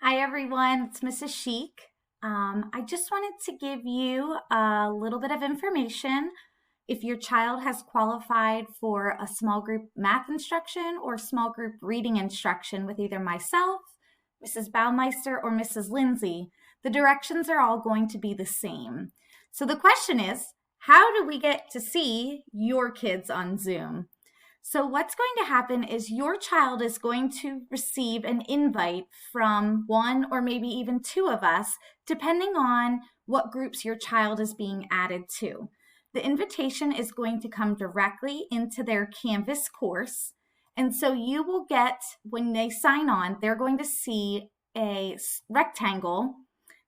Hi everyone, it's Mrs. Chic. I just wanted to give you a little bit of information. If your child has qualified for a small group math instruction or small group reading instruction with either myself, Mrs. Baumeister, or Mrs. Lindsay, the directions are all going to be the same. So the question is, how do we get to see your kids on Zoom? So what's going to happen is your child is going to receive an invite from one or maybe even two of us, depending on what groups your child is being added to. The invitation is going to come directly into their Canvas course. And so you will get, when they sign on, they're going to see a rectangle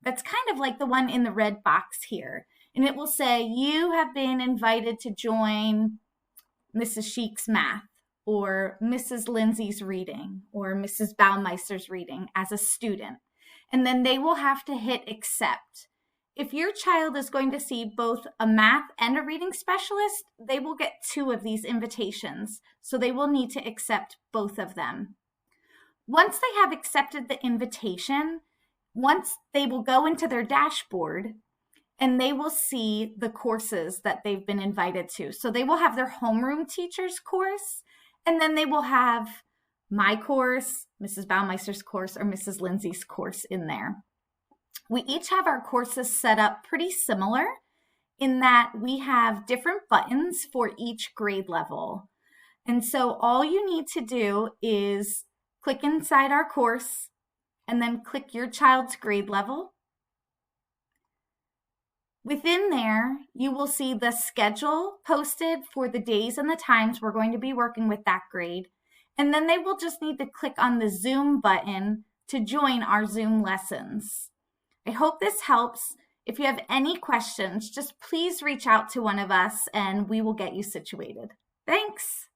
that's kind of like the one in the red box here. And it will say, you have been invited to join Mrs. Sheik's math or Mrs. Lindsay's reading or Mrs. Baumeister's reading as a student. And then they will have to hit accept. If your child is going to see both a math and a reading specialist, they will get two of these invitations. So they will need to accept both of them. Once they have accepted the invitation, they will go into their dashboard and they will see the courses that they've been invited to. So they will have their homeroom teacher's course, and then they will have my course, Mrs. Baumeister's course, or Mrs. Lindsay's course in there. We each have our courses set up pretty similar in that we have different buttons for each grade level. And so all you need to do is click inside our course and then click your child's grade level. Within there, you will see the schedule posted for the days and the times we're going to be working with that grade. And then they will just need to click on the Zoom button to join our Zoom lessons. I hope this helps. If you have any questions, just please reach out to one of us and we will get you situated. Thanks.